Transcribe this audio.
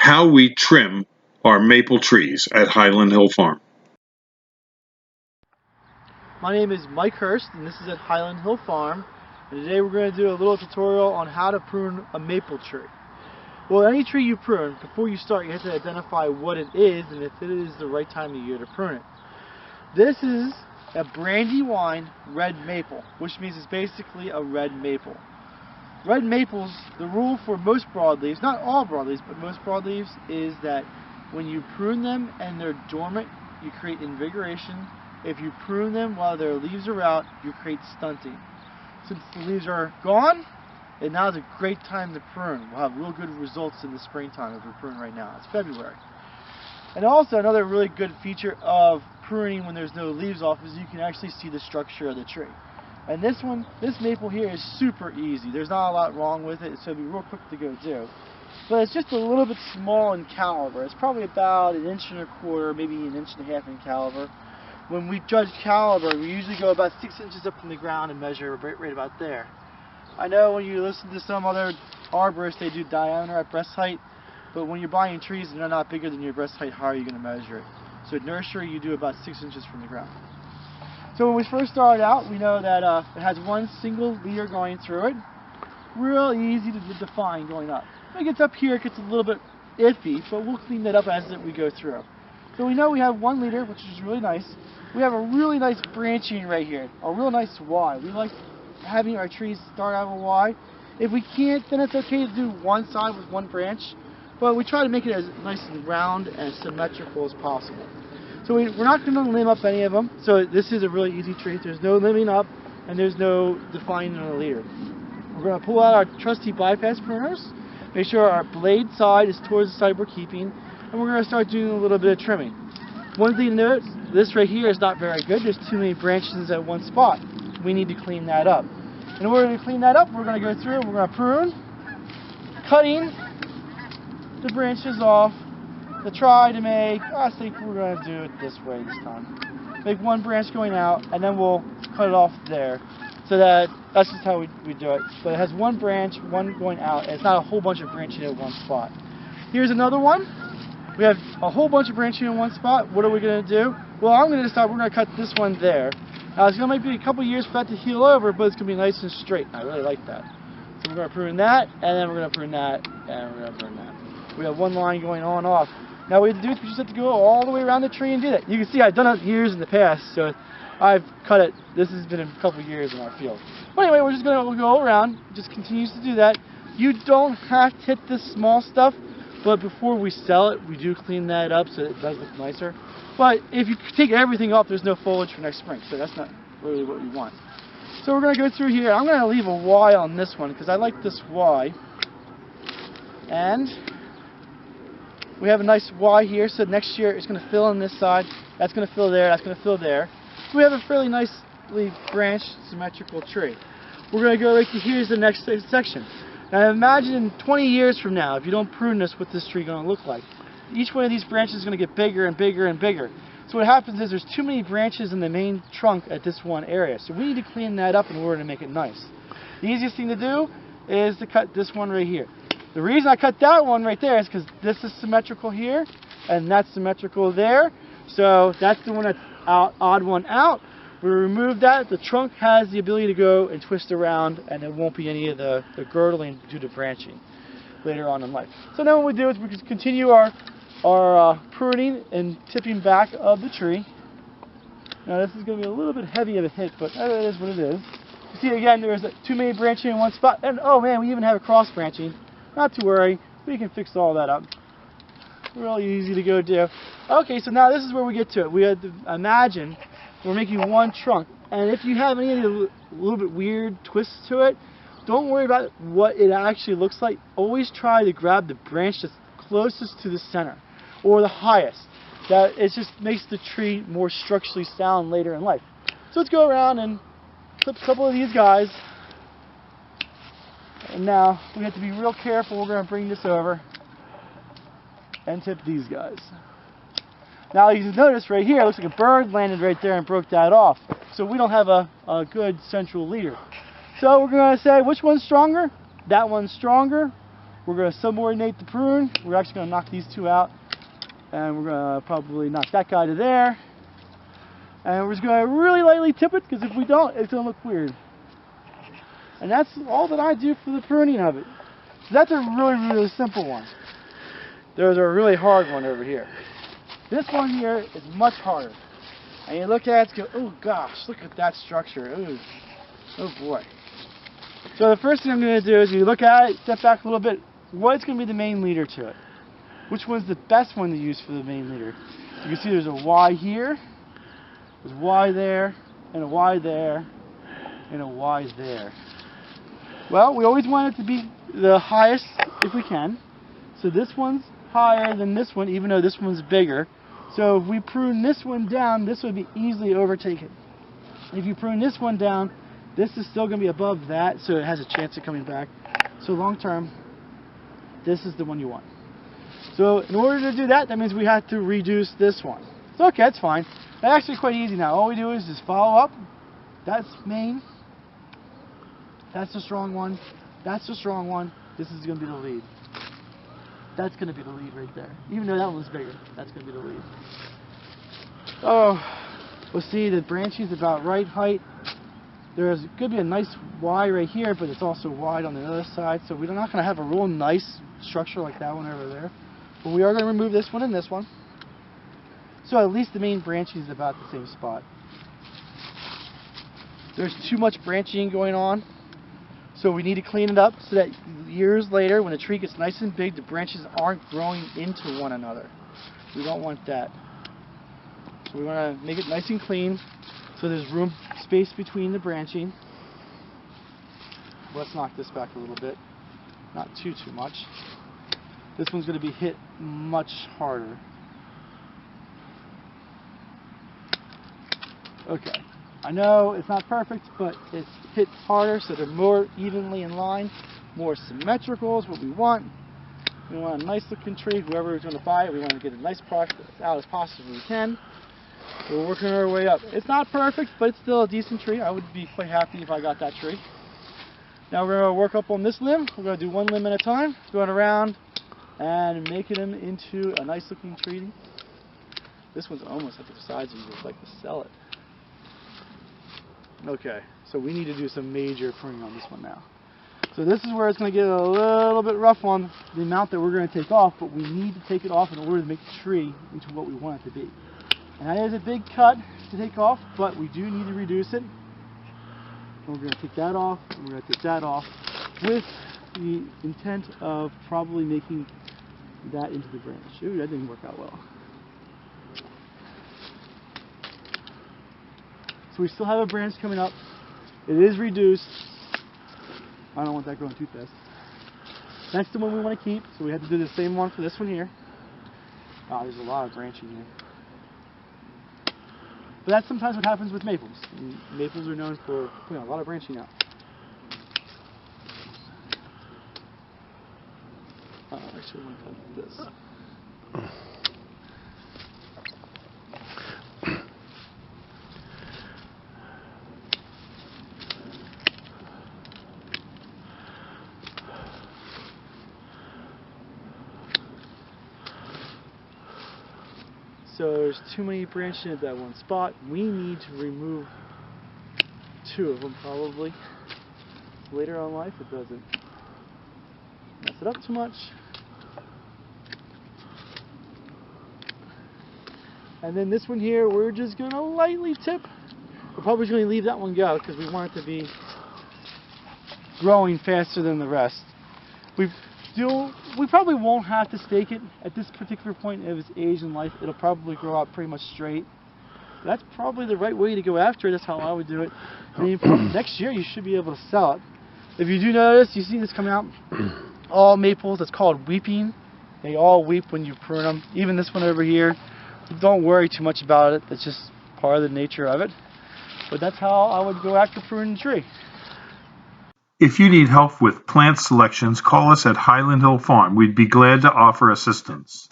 how we trim our maple trees at Highland Hill Farm. My name is Mike Hurst and this is at Highland Hill Farm, and today we're going to do a little tutorial on how to prune a maple tree. Well, any tree you prune, before you start you have to identify what it is and if it is the right time of year to prune it. This is a Brandywine red maple, which means it's basically a red maple. Red maples, the rule for most broadleaves, not all broadleaves, but most broadleaves, is that when you prune them and they're dormant, you create invigoration. If you prune them while their leaves are out, you create stunting. Since the leaves are gone, and now is a great time to prune. We'll have real good results in the springtime if we're pruning right now. It's February. And also another really good feature of pruning when there's no leaves off is you can actually see the structure of the tree. And this maple here is super easy. There's not a lot wrong with it, so it'll be real quick to go do. But it's just a little bit small in caliber. It's probably about 1.25 inches, maybe 1.5 inches in caliber. When we judge caliber, we usually go about 6 inches up from the ground and measure right about there. I know when you listen to some other arborists, they do diameter at breast height, but when you're buying trees and they're not bigger than your breast height, how are you going to measure it? So at nursery, you do about 6 inches from the ground. So when we first started out, we know that it has one single leader going through it. Real easy to define going up. When it gets up here, it gets a little bit iffy, but we'll clean that up as we go through. So we know we have one leader, which is really nice. We have a really nice branching right here, a real nice Y. We like having our trees start out with a Y. If we can't, then it's okay to do one side with one branch, but we try to make it as nice and round and symmetrical as possible. So we're not going to limb up any of them. So this is a really easy tree. There's no limbing up and there's no defining on the leader. We're going to pull out our trusty bypass pruners, make sure our blade side is towards the side we're keeping, and we're going to start doing a little bit of trimming. One thing to note, this right here is not very good. There's too many branches at one spot. We need to clean that up. In order to clean that up, we're going to go through and we're going to prune, cutting the branches off to try to make, I think we're going to do it this way this time. Make one branch going out and then we'll cut it off there. So that's just how we do it. But it has one branch, one going out, and it's not a whole bunch of branching at one spot. Here's another one. We have a whole bunch of branching in one spot. What are we going to do? Well, I'm going to decide we're going to cut this one there. Now, it's going to be a couple years for that to heal over, but it's going to be nice and straight. I really like that. So we're going to prune that, and then we're going to prune that, and we're going to prune that. We have one line going on and off. Now, what we have to do is we just have to go all the way around the tree and do that. You can see I've done it years in the past, so I've cut it. This has been a couple years in our field. But anyway, we're just going to go around. Just continues to do that. You don't have to hit this small stuff, but before we sell it, we do clean that up so it does look nicer. But if you take everything off, there's no foliage for next spring, so that's not really what we want. So we're going to go through here. I'm going to leave a Y on this one because I like this Y. And we have a nice Y here, so next year it's going to fill in this side. That's going to fill there. That's going to fill there. So we have a fairly nicely branched, symmetrical tree. We're going to go right to here's the next section. Now imagine in 20 years from now, if you don't prune this, what this tree going to look like. Each one of these branches is going to get bigger and bigger and bigger. So what happens is there's too many branches in the main trunk at this one area. So we need to clean that up in order to make it nice. The easiest thing to do is to cut this one right here. The reason I cut that one right there is because this is symmetrical here, and that's symmetrical there. So that's the one that's odd one out. We remove that. The trunk has the ability to go and twist around, and there won't be any of the girdling due to branching later on in life. So now what we do is we just continue our pruning and tipping back of the tree. Now this is going to be a little bit heavy of a hit, but it is what it is. You see again, there's too many branching in one spot, and oh man, we even have a cross branching. Not to worry, we can fix all that up. Really easy to go do. Okay, so now this is where we get to it. We have to imagine we're making one trunk, and if you have any of the little bit weird twists to it, don't worry about what it actually looks like. Always try to grab the branch that's closest to the center, or the highest. That it just makes the tree more structurally sound later in life. So let's go around and clip a couple of these guys. And now we have to be real careful. We're going to bring this over and tip these guys. Now you can notice right here, it looks like a bird landed right there and broke that off. So we don't have a good central leader. So we're going to say, which one's stronger? That one's stronger, We're going to subordinate the prune. We're actually going to knock these two out, and we're going to probably knock that guy to there. And we're just going to really lightly tip it, because if we don't, it's going to look weird. And that's all that I do for the pruning of it. So that's a really, really simple one. There's a really hard one over here. This one here is much harder. And you look at it and go, oh gosh, look at that structure. Ooh. Oh boy. So the first thing I'm going to do is you look at it, step back a little bit. What's going to be the main leader to it? Which one's the best one to use for the main leader? You can see there's a Y here, there's a Y there, and a Y there, and a Y there. Well, we always want it to be the highest if we can. So this one's higher than this one, even though this one's bigger. So if we prune this one down, this would be easily overtaken. If you prune this one down, this is still going to be above that, so it has a chance of coming back. So long term, this is the one you want. So in order to do that, that means we have to reduce this one. So okay, that's fine. That's actually quite easy now. All we do is just follow up. That's main. That's the strong one. That's the strong one. This is going to be the lead. That's going to be the lead right there. Even though that one was bigger, that's going to be the lead. Oh, we'll see the branching is about right height. There's could be a nice Y right here, but it's also wide on the other side, so we're not going to have a real nice structure like that one over there. But we are going to remove this one and this one. So at least the main branching is about the same spot. There's too much branching going on, so we need to clean it up so that years later, when the tree gets nice and big, the branches aren't growing into one another. We don't want that. So we want to make it nice and clean so there's space between the branching. Let's knock this back a little bit. Not too much. This one's going to be hit much harder. Okay. I know it's not perfect, but it's hit harder, so they're more evenly in line, more symmetrical is what we want. We want a nice looking tree. Whoever is going to buy it, we want to get a nice product as out as possible we can. We're working our way up. It's not perfect, but it's still a decent tree. I would be quite happy if I got that tree. Now we're going to work up on this limb. We're going to do one limb at a time, going around and making them into a nice looking tree. This one's almost at the size you would like to sell it. Okay, so we need to do some major pruning on this one now. So this is where it's going to get a little bit rough on the amount that we're going to take off, but we need to take it off in order to make the tree into what we want it to be. And that is a big cut to take off, but we do need to reduce it. And we're going to take that off, and we're going to take that off, with the intent of probably making that into the branch. Ooh, that didn't work out well. So we still have a branch coming up. It is reduced. I don't want that growing too fast. That's the one we want to keep, so we have to do the same one for this one here. Oh, there's a lot of branching here. But that's sometimes what happens with maples. And maples are known for putting a lot of branching out. Actually, I want to cut this. So there's too many branching at that one spot. We need to remove 2 of them probably. Later on in life it doesn't mess it up too much. And then this one here, we're just going to lightly tip. We're probably going to leave that one go because we want it to be growing faster than the rest. We probably won't have to stake it at this particular point of its age in life. It'll probably grow out pretty much straight. That's probably the right way to go after it. That's how I would do it. And next year you should be able to sell it. If you do notice, you see this coming out. All maples, it's called weeping. They all weep when you prune them. Even this one over here. Don't worry too much about it. That's just part of the nature of it. But that's how I would go after pruning a tree. If you need help with plant selections, call us at Highland Hill Farm. We'd be glad to offer assistance.